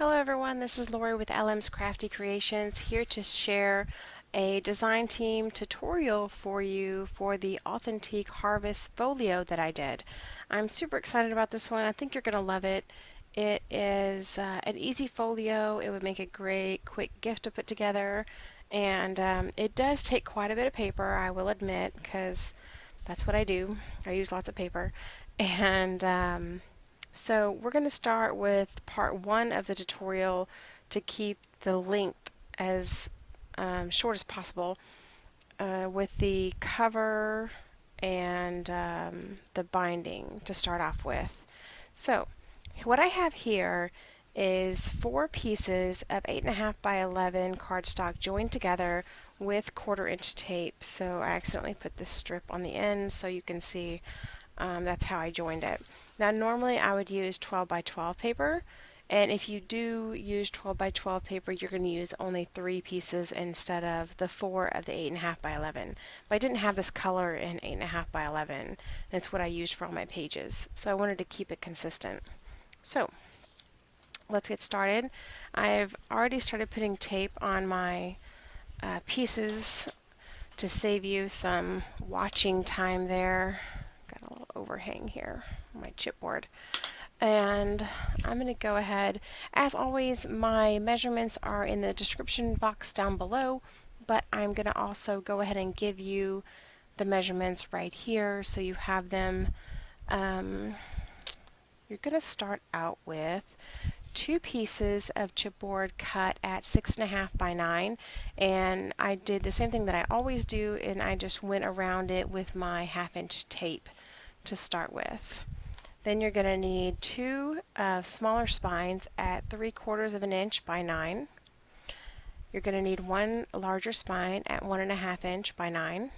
Hello everyone, this is Lori with LM's Crafty Creations, here to share a design team tutorial for you for the Authentique Harvest Folio that I did. I'm super excited about this one. I think you're going to love it. It is an easy folio. It would make a great quick gift to put together, and it does take quite a bit of paper, I will admit, because that's what I do. I use lots of paper. And so we're going to start with part one of the tutorial to keep the length as short as possible with the cover and the binding to start off with. So what I have here is 4 pieces of 8.5 by 11 cardstock joined together with 1/4 inch tape. So I accidentally put this strip on the end so you can see that's how I joined it. Now normally I would use 12 by 12 paper, and if you do use 12 by 12 paper you're going to use only 3 pieces instead of the 4 of the 8.5 by 11. But I didn't have this color in 8.5 by 11, and it's what I used for all my pages, so I wanted to keep it consistent. So let's get started. I've already started putting tape on my pieces to save you some watching time there. Got a little overhang here on my chipboard. And I'm going to go ahead. As always, my measurements are in the description box down below, but I'm going to also go ahead and give you the measurements right here so you have them. You're going to start out with 2 pieces of chipboard cut at 6.5 by 9, and I did the same thing that I always do, and I just went around it with my 1/2 inch tape to start with. Then you're going to need 2 smaller spines at 3/4 inch by 9. You're going to need 1 larger spine at 1.5 inch by 9,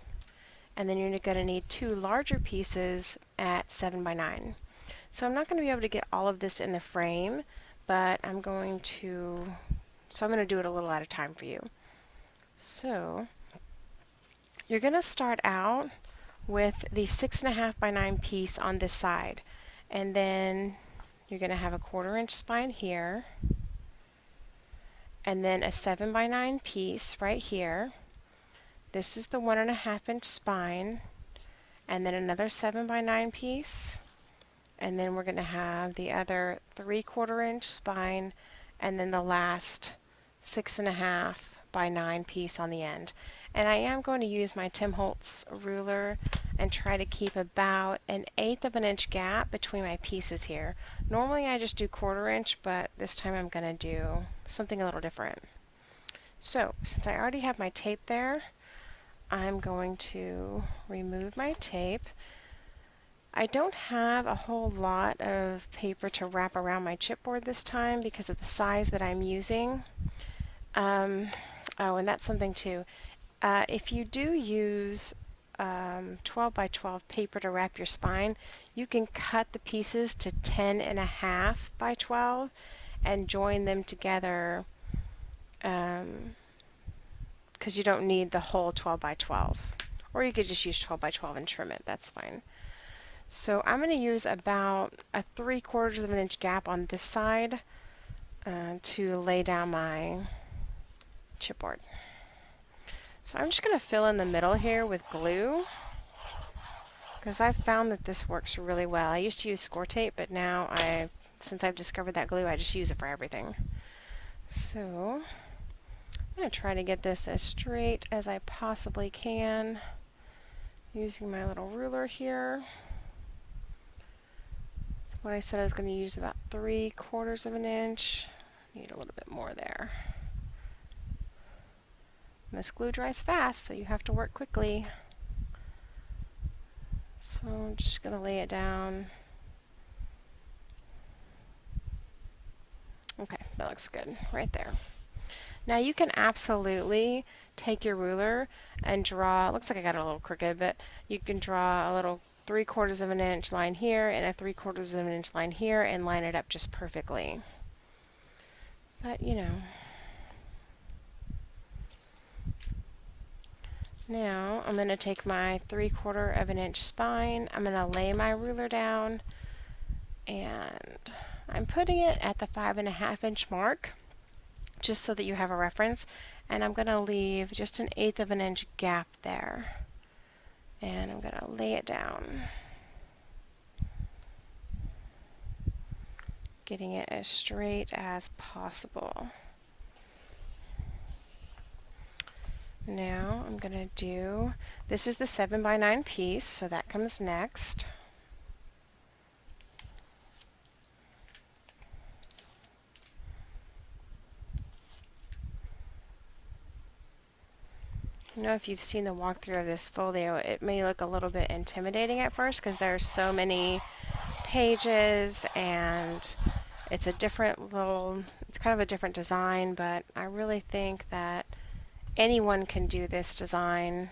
and then you're going to need 2 larger pieces at 7 by 9. So I'm not going to be able to get all of this in the frame, but I'm going to do it a little at a time for you. So you're going to start out with the 6.5 by 9 piece on this side, and then you're going to have a 1/4 inch spine here, and then a 7 by 9 piece right here. This is the 1.5 inch spine, and then another 7 by 9 piece, and then we're going to have the other 3/4 inch spine, and then the last 6.5 by 9 piece on the end. And I am going to use my Tim Holtz ruler and try to keep about 1/8 of an inch gap between my pieces here. Normally I just do 1/4 inch, but this time I'm going to do something a little different. So since I already have my tape there, I'm going to remove my tape. I don't have a whole lot of paper to wrap around my chipboard this time because of the size that I'm using. Oh, and that's something too. If you do use 12 by 12 paper to wrap your spine, you can cut the pieces to 10.5 by 12 and join them together, because you don't need the whole 12 by 12. Or you could just use 12 by 12 and trim it, that's fine. So I'm going to use about a 3/4 inch gap on this side to lay down my chipboard. So I'm just going to fill in the middle here with glue, because I've found that this works really well. I used to use score tape, but now since I've discovered that glue, I just use it for everything. So I'm going to try to get this as straight as I possibly can using my little ruler here. What I said I was going to use about 3/4 inch. Need a little bit more there. And this glue dries fast, so you have to work quickly. So I'm just going to lay it down. Okay, that looks good right there. Now you can absolutely take your ruler and draw, it looks like I got it a little crooked, but you can draw a little 3/4 inch line here and a 3/4 inch line here and line it up just perfectly. But you know. Now I'm going to take my 3/4 inch spine, I'm going to lay my ruler down and I'm putting it at the 5.5-inch mark just so that you have a reference, and I'm going to leave just an 1/8 of an inch gap there, and I'm going to lay it down, getting it as straight as possible. Now I'm going to do, this is the 7x9 piece, so that comes next. I don't know if you've seen the walkthrough of this folio, it may look a little bit intimidating at first because there's so many pages and it's a different little, it's kind of a different design, but I really think that anyone can do this design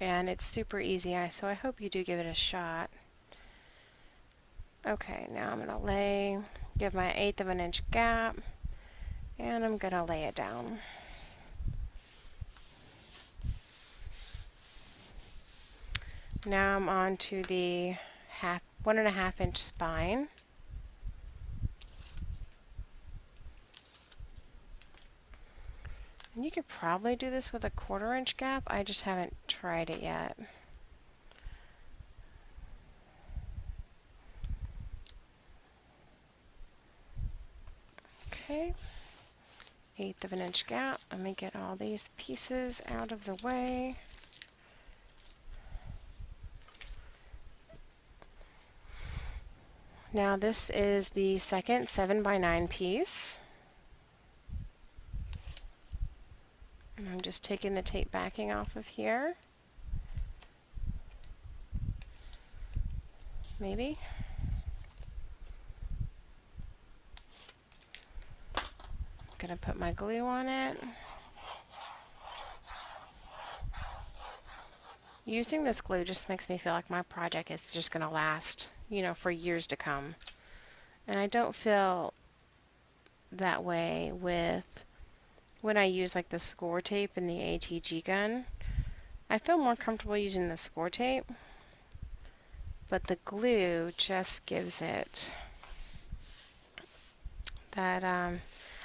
and it's super easy, so I hope you do give it a shot. Okay, now I'm going to give my 1/8 of an inch gap, and I'm going to lay it down. Now I'm on to the 1.5 inch spine. And you could probably do this with a 1/4 inch gap, I just haven't tried it yet. Okay, 1/8 of an inch gap. Let me get all these pieces out of the way. Now this is the second 7x9 piece. And I'm just taking the tape backing off of here. Maybe. I'm going to put my glue on it. Using this glue just makes me feel like my project is just going to last, you know, for years to come. And I don't feel that way with when I use like the score tape and the ATG gun. I feel more comfortable using the score tape, but the glue just gives it that,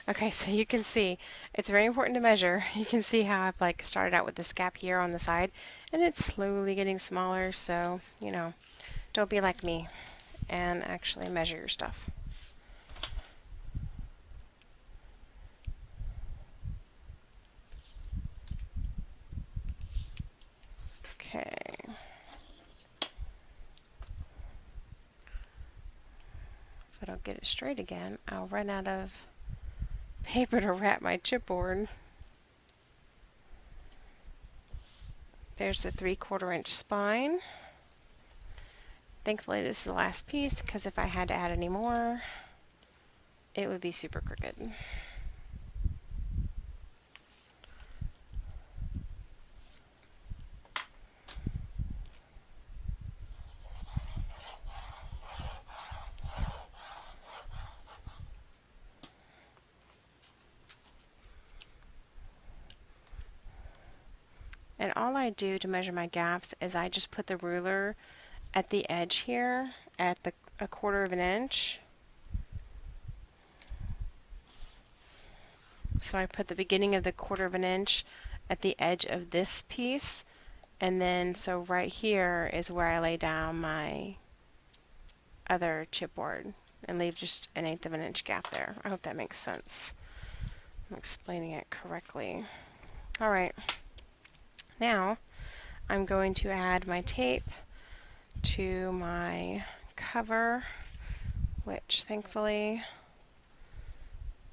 okay, so you can see it's very important to measure. You can see how I've like started out with this gap here on the side and it's slowly getting smaller, so you know, don't be like me and actually measure your stuff. Okay. If I don't get it straight again, I'll run out of paper to wrap my chipboard. There's the 3/4 inch spine. Thankfully this is the last piece because if I had to add any more, it would be super crooked. And all I do to measure my gaps is I just put the ruler at the edge here at a 1/4 of an inch. So I put the beginning of the 1/4 of an inch at the edge of this piece, and then so right here is where I lay down my other chipboard and leave just an 1/8 of an inch gap there. I hope that makes sense. I'm explaining it correctly. Alright, now I'm going to add my tape to my cover, which thankfully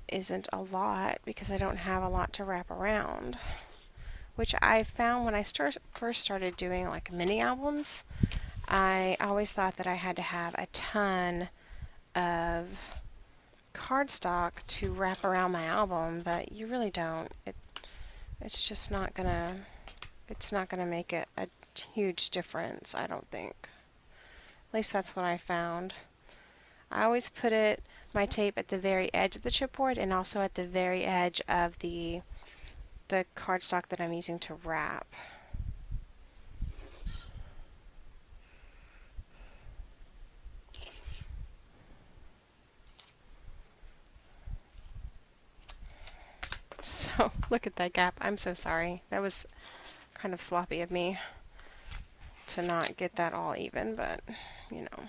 isn't a lot because I don't have a lot to wrap around, which I found when I first started doing like mini albums. I always thought that I had to have a ton of cardstock to wrap around my album, but you really don't. It's just not gonna make it a huge difference, I don't think. At least that's what I found. I always put my tape at the very edge of the chipboard and also at the very edge of the cardstock that I'm using to wrap. Oh, look at that gap. I'm so sorry. That was kind of sloppy of me to not get that all even, but you know,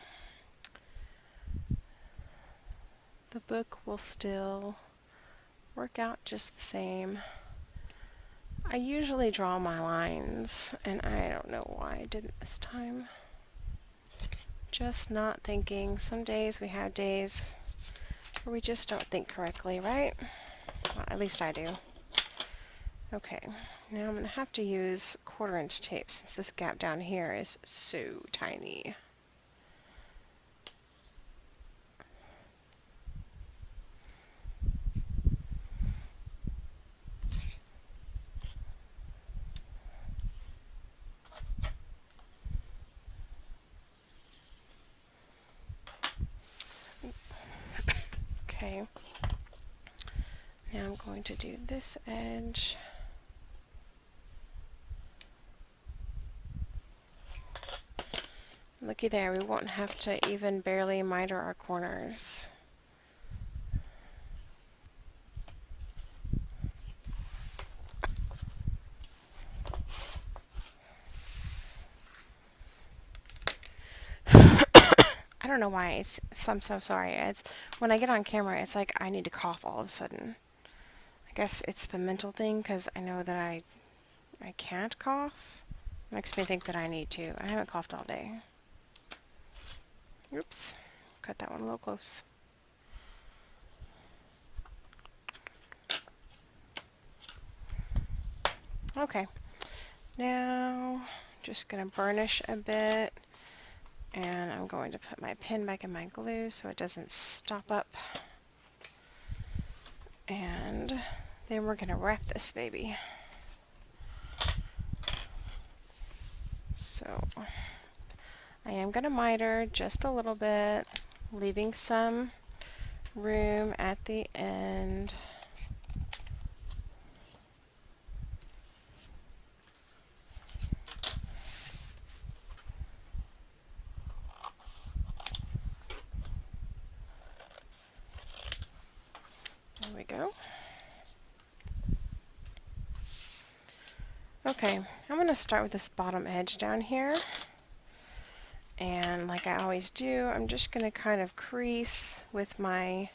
the book will still work out just the same. I usually draw my lines, and I don't know why I didn't this time. Just not thinking. Some days we have days where we just don't think correctly, right? Well, at least I do. Okay, now I'm going to have to use 1/4" tape since this gap down here is so tiny. Okay, now I'm going to do this edge. Looky there, we won't have to even barely miter our corners. I don't know why, I'm so sorry. It's when I get on camera, it's like I need to cough all of a sudden. I guess it's the mental thing because I know that I can't cough. Makes me think that I need to. I haven't coughed all day. Oops, cut that one a little close. Okay, now just gonna burnish a bit, and I'm going to put my pen back in my glue so it doesn't stop up. And then we're gonna wrap this baby. So I am gonna miter just a little bit, leaving some room at the end. There we go. Okay, I'm going to start with this bottom edge down here. And like I always do, I'm just going to kind of crease with my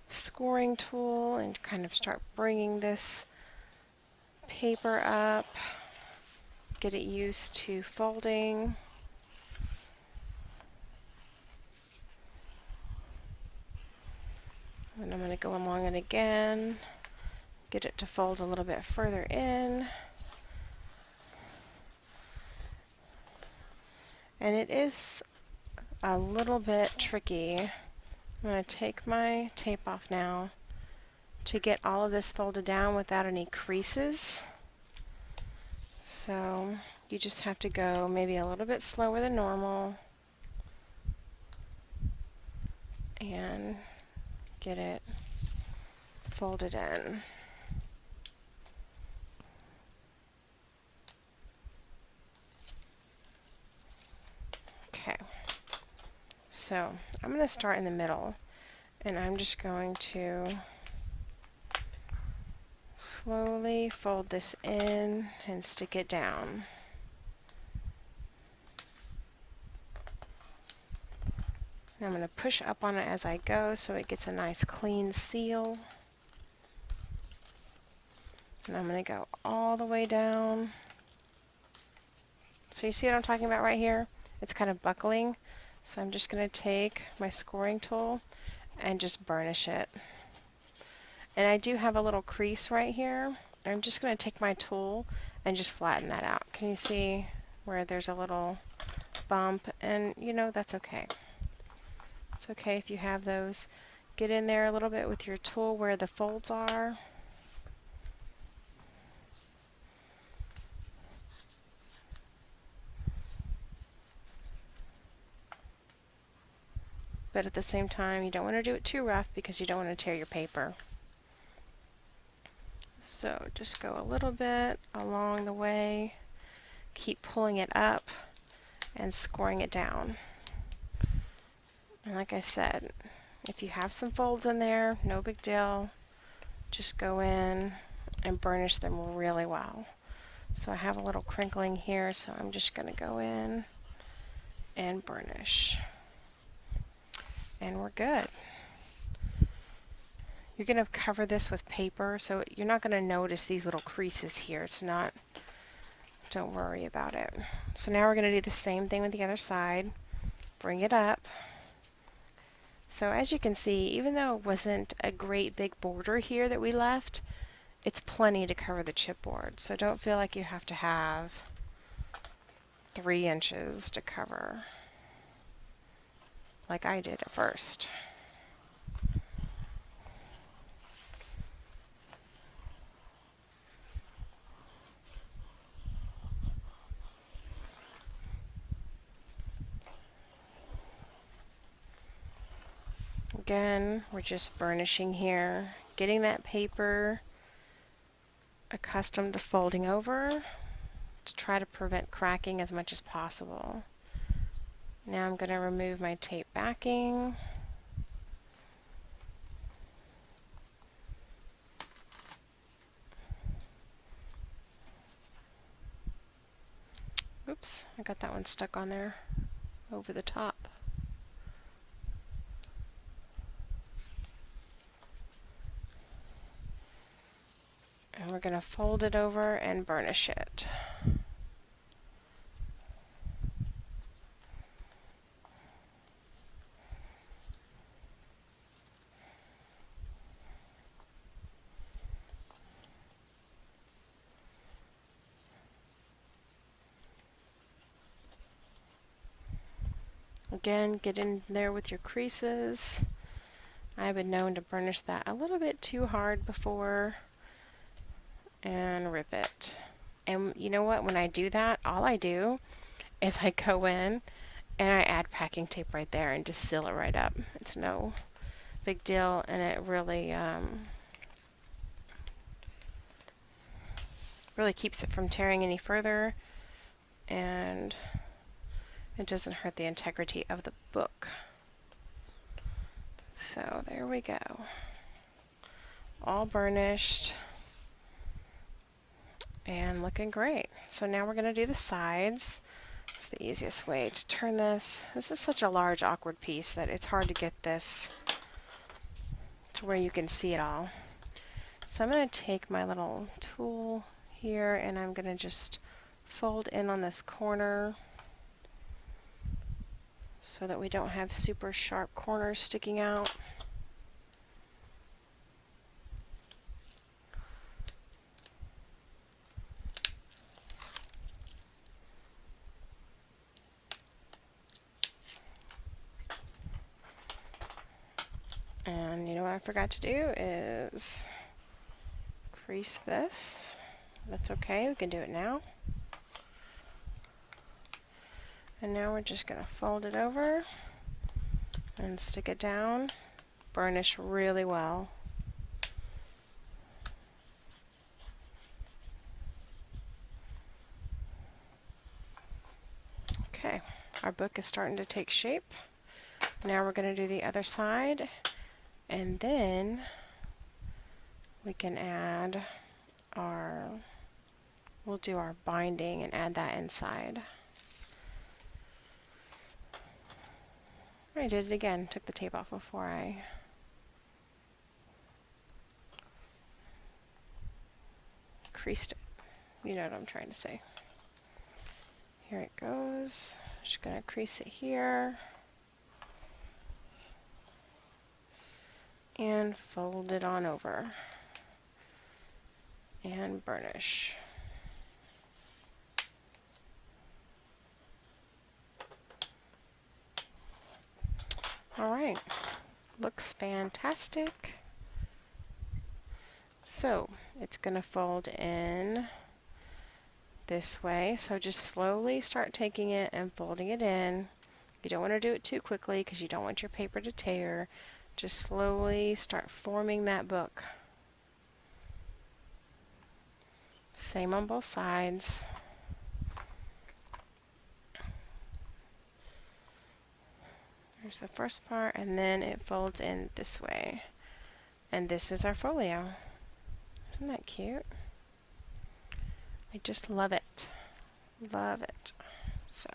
scoring tool and kind of start bringing this paper up, get it used to folding. And I'm going to go along it again, get it to fold a little bit further in. And it is a little bit tricky. I'm going to take my tape off now to get all of this folded down without any creases. So you just have to go maybe a little bit slower than normal and get it folded in. Okay, so I'm going to start in the middle, and I'm just going to slowly fold this in and stick it down. And I'm going to push up on it as I go so it gets a nice clean seal. And I'm going to go all the way down. So you see what I'm talking about right here? It's kind of buckling. So I'm just going to take my scoring tool and just burnish it. And I do have a little crease right here. I'm just going to take my tool and just flatten that out. Can you see where there's a little bump? And you know, that's okay. It's okay if you have those. Get in there a little bit with your tool where the folds are. But at the same time, you don't want to do it too rough because you don't want to tear your paper. So just go a little bit along the way, keep pulling it up and scoring it down. And like I said, if you have some folds in there, no big deal. Just go in and burnish them really well. So I have a little crinkling here, so I'm just going to go in and burnish. And we're good. You're going to cover this with paper, so you're not going to notice these little creases here. It's not, don't worry about it. So now we're going to do the same thing with the other side. Bring it up. So as you can see, even though it wasn't a great big border here that we left, it's plenty to cover the chipboard. So don't feel like you have to have 3 inches to cover like I did at first. Again, we're just burnishing here, getting that paper accustomed to folding over to try to prevent cracking as much as possible. Now I'm going to remove my tape backing. Oops, I got that one stuck on there over the top. And we're going to fold it over and burnish it. Again, get in there with your creases. I've been known to burnish that a little bit too hard before and rip it. And you know what? When I do that, all I do is I go in and I add packing tape right there and just seal it right up. It's no big deal, and it really really keeps it from tearing any further, and it doesn't hurt the integrity of the book. So there we go. All burnished and looking great. So now we're going to do the sides. It's the easiest way to turn this. This is such a large, awkward piece that it's hard to get this to where you can see it all. So I'm going to take my little tool here and I'm going to just fold in on this corner so that we don't have super sharp corners sticking out. And you know what I forgot to do is crease this. That's okay, we can do it now. And now we're just going to fold it over and stick it down. Burnish really well. Okay, our book is starting to take shape. Now we're going to do the other side, and then we can add we'll do our binding and add that inside. I did it again, took the tape off before I creased it. You know what I'm trying to say. Here it goes. Just going to crease it here and fold it on over and burnish. Alright, looks fantastic. So it's going to fold in this way, so just slowly start taking it and folding it in. You don't want to do it too quickly because you don't want your paper to tear. Just slowly start forming that book. Same on both sides. There's the first part, and then it folds in this way. And this is our folio. Isn't that cute? I just love it. Love it. So,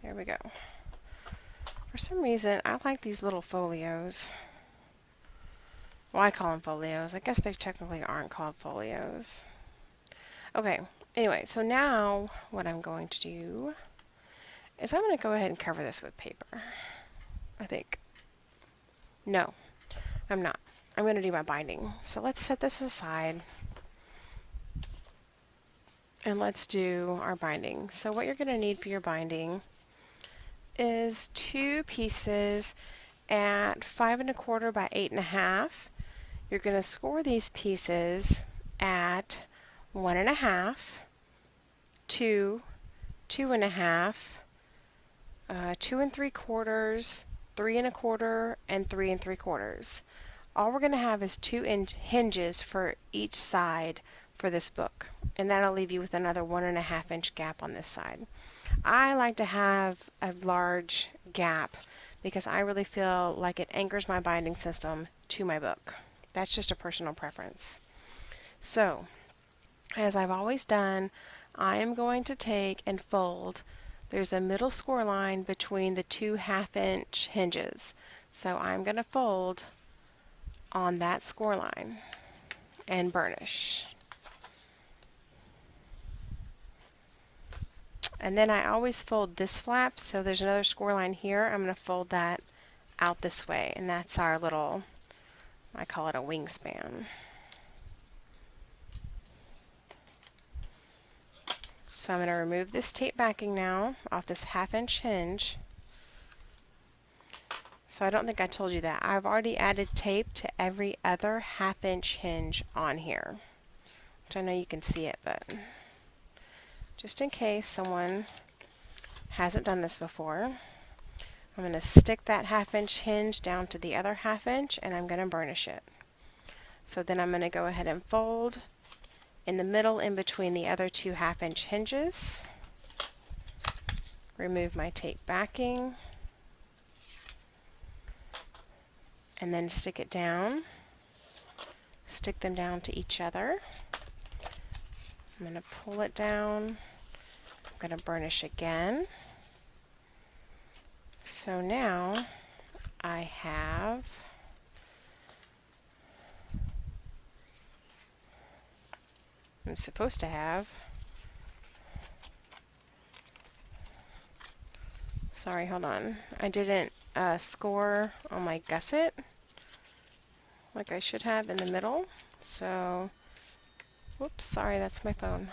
there we go. For some reason, I like these little folios. Well, I call them folios. I guess they technically aren't called folios. Okay, anyway, so now what I'm going to do is I'm going to go ahead and cover this with paper. I think. No, I'm not. I'm going to do my binding. So let's set this aside and let's do our binding. So what you're going to need for your binding is 2 pieces at 5 1/4 by 8 1/2. You're going to score these pieces at 1 1/2, 2, 2 1/2, 2 3/4, 3 1/4, and 3 3/4. All we're going to have is 2 hinges for each side for this book, and that'll leave you with another 1 1/2 inch gap on this side. I like to have a large gap because I really feel like it anchors my binding system to my book. That's just a personal preference. So, as I've always done, I am going to take and fold. There's a middle score line between the 2 1/2 inch hinges. So I'm going to fold on that score line and burnish. And then I always fold this flap, so there's another score line here. I'm going to fold that out this way, and that's our little, I call it a wingspan. So I'm going to remove this tape backing now off this 1/2 inch hinge. So I don't think I told you that. I've already added tape to every other 1/2 inch hinge on here, which I know you can see it, but just in case someone hasn't done this before, I'm going to stick that 1/2 inch hinge down to the other 1/2 inch, and I'm going to burnish it. So then I'm going to go ahead and fold in the middle in between the other 2 1/2 inch hinges, remove my tape backing, and then stick it down, stick them down to each other. I'm going to pull it down, I'm going to burnish again. So now I have I'm supposed to have, sorry, hold on, I didn't score on my gusset like I should have in the middle, so whoops, sorry, that's my phone.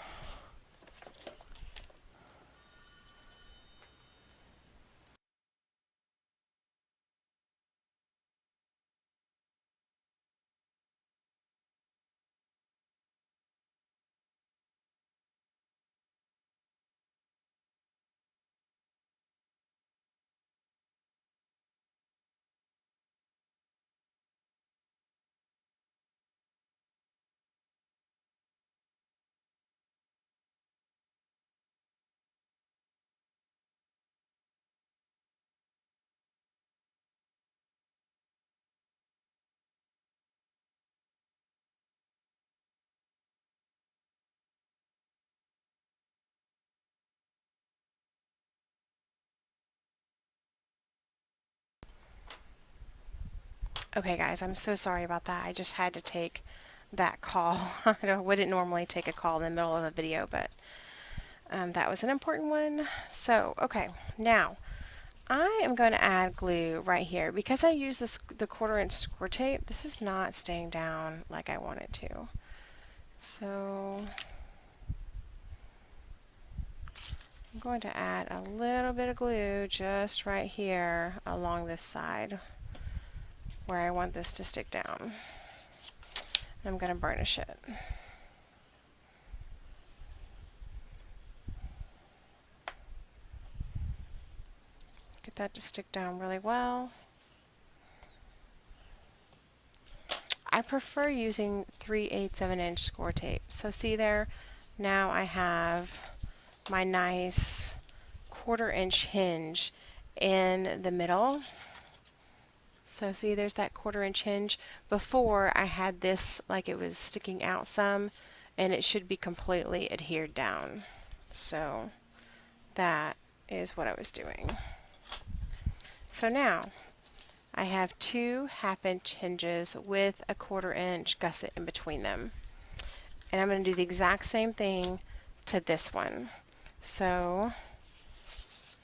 Okay guys, I'm so sorry about that. I just had to take that call. I wouldn't normally take a call in the middle of a video, but that was an important one. So, okay, now I am going to add glue right here. Because I use the 1/4 inch score tape, this is not staying down like I want it to. So I'm going to add a little bit of glue just right here along this side where I want this to stick down. I'm going to burnish it. Get that to stick down really well. I prefer using 3/8 of an inch score tape. So see there, now I have my nice 1/4 inch hinge in the middle. So see, there's that 1/4 inch hinge. Before I had this like it was sticking out some, and it should be completely adhered down. So that is what I was doing. So now I have 2 1/2 inch hinges with a 1/4 inch gusset in between them. And I'm going to do the exact same thing to this one. So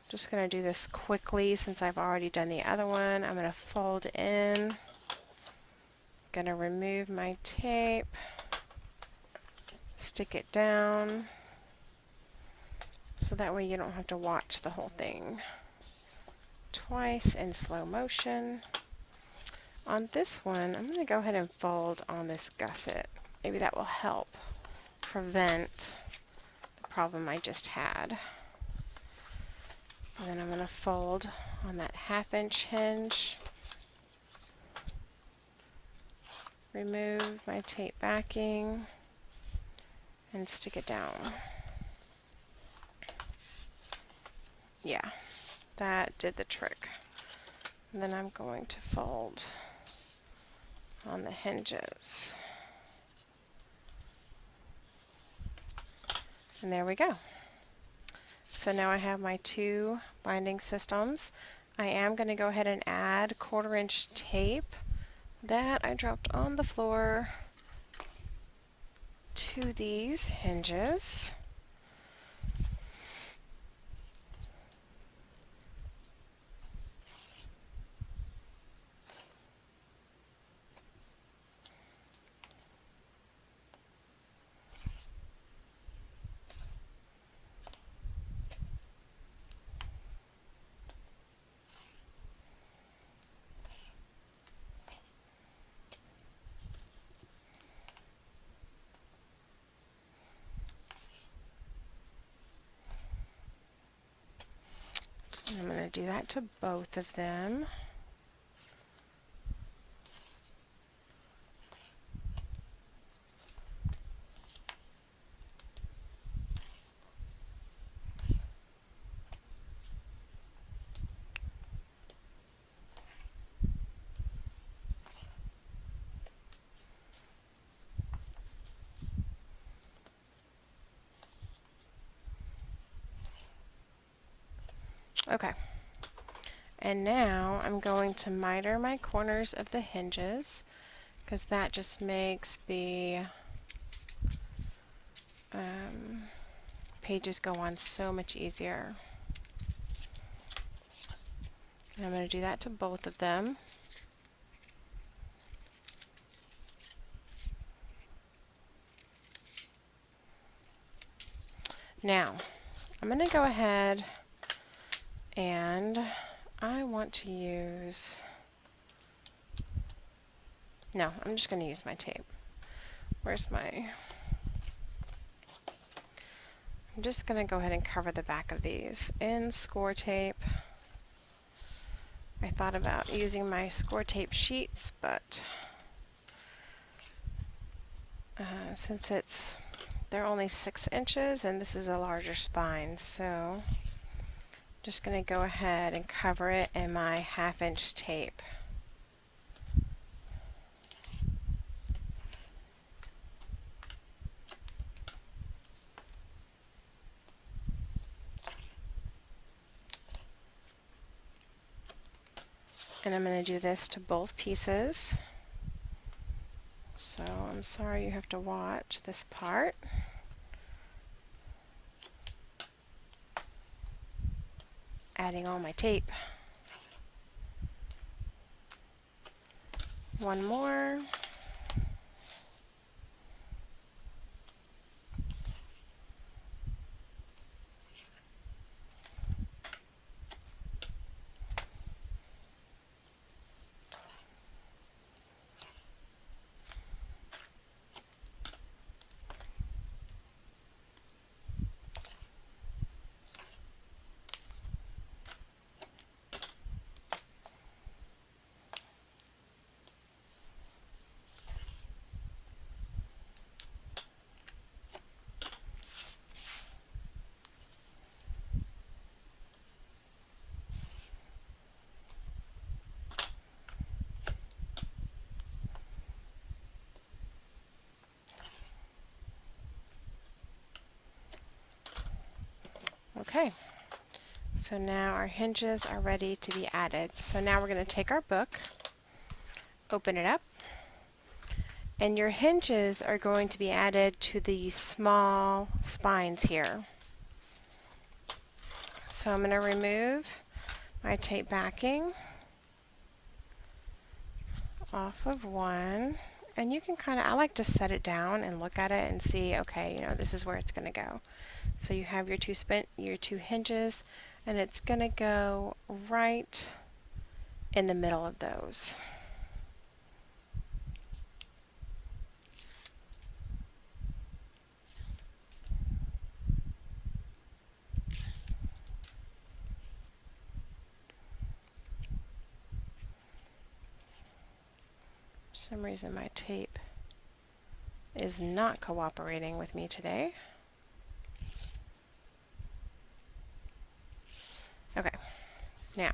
just going to do this quickly since I've already done the other one. I'm going to fold in. Going to remove my tape. Stick it down. So that way you don't have to watch the whole thing twice in slow motion. On this one, I'm going to go ahead and fold on this gusset. Maybe that will help prevent the problem I just had. And then I'm going to fold on that 1/2 inch hinge. Remove my tape backing and stick it down. Yeah, that did the trick. And then I'm going to fold on the hinges. And there we go. So now I have my 2 binding systems. I am going to go ahead and add 1/4 inch tape that I dropped on the floor to these hinges. I'm going to do that to both of them. Okay. And now I'm going to miter my corners of the hinges because that just makes the pages go on so much easier. And I'm going to do that to both of them. Now, I'm going to go ahead and I want to use, no, I'm just going to use my tape. Where's my, I'm just going to go ahead and cover the back of these in score tape. I thought about using my score tape sheets, but since they're only 6 inches and this is a larger spine, so I'm just going to go ahead and cover it in my 1/2 inch tape. And I'm going to do this to both pieces. So I'm sorry you have to watch this part. Adding all my tape. One more. Okay, so now our hinges are ready to be added. So now we're going to take our book, open it up, and your hinges are going to be added to the small spines here. So I'm going to remove my tape backing off of one, and you can kind of, I like to set it down and look at it and see, okay, you know, this is where it's going to go. So you have your two hinges, and it's going to go right in the middle of those. For some reason my tape is not cooperating with me today. Okay, now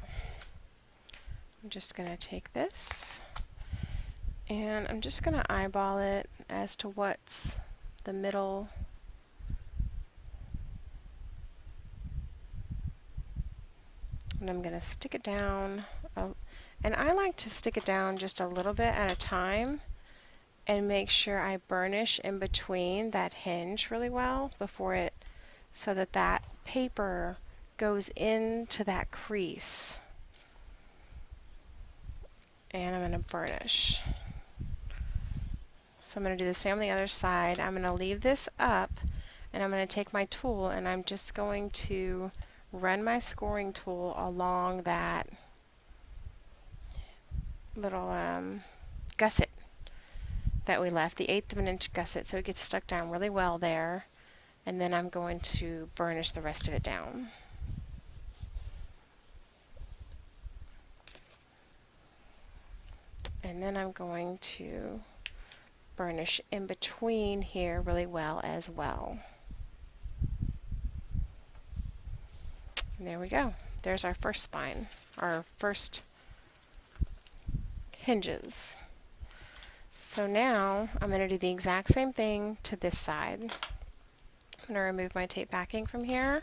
I'm just going to take this and I'm just going to eyeball it as to what's the middle. And I'm going to stick it down. And I like to stick it down just a little bit at a time and make sure I burnish in between that hinge really well before it, so that that paper goes into that crease. And I'm going to burnish. So I'm going to do the same on the other side. I'm going to leave this up and I'm going to take my tool and I'm just going to run my scoring tool along that little gusset that we left, the 1/8 of an inch gusset, so it gets stuck down really well there. And then I'm going to burnish the rest of it down. And then I'm going to burnish in between here really well as well. And there we go. There's our first spine, our first hinges. So now I'm going to do the exact same thing to this side. I'm going to remove my tape backing from here.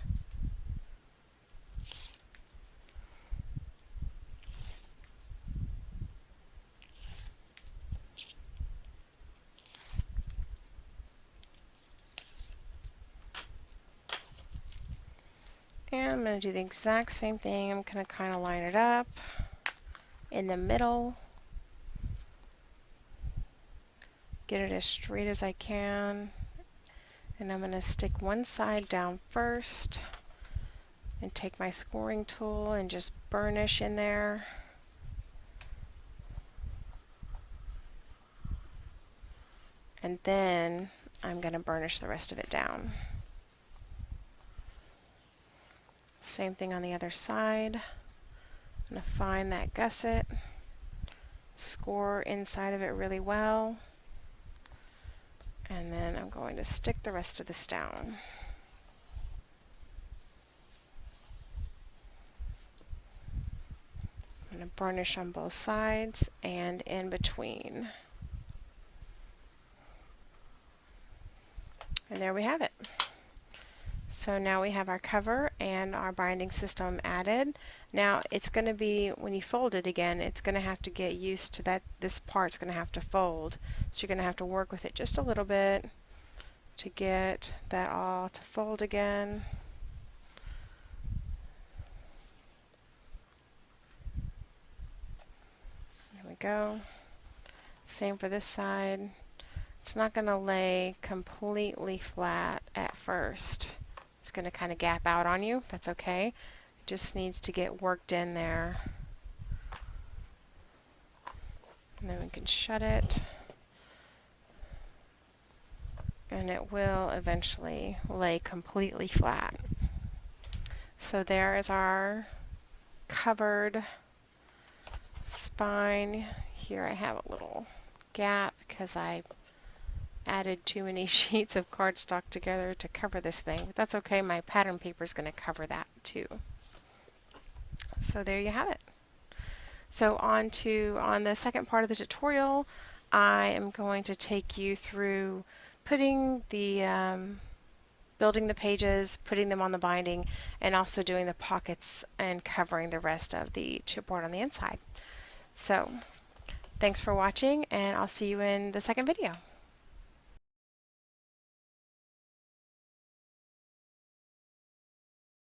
And I'm going to do the exact same thing. I'm going to kind of line it up in the middle. Get it as straight as I can. And I'm going to stick one side down first and take my scoring tool and just burnish in there. And then I'm going to burnish the rest of it down. Same thing on the other side. I'm going to find that gusset, score inside of it really well, and then I'm going to stick the rest of this down. I'm going to burnish on both sides and in between. And there we have it. So now we have our cover and our binding system added. Now it's going to be, when you fold it again, it's going to have to get used to that. This part's going to have to fold. So you're going to have to work with it just a little bit to get that all to fold again. There we go. Same for this side. It's not going to lay completely flat at first. It's going to kind of gap out on you. That's okay. It just needs to get worked in there. And then we can shut it. And it will eventually lay completely flat. So there is our covered spine. Here I have a little gap because I added too many sheets of cardstock together to cover this thing, but that's okay. My pattern paper is going to cover that too. So there you have it. So on the second part of the tutorial, I am going to take you through putting the building the pages, putting them on the binding, and also doing the pockets and covering the rest of the chipboard on the inside. So thanks for watching, and I'll see you in the second video.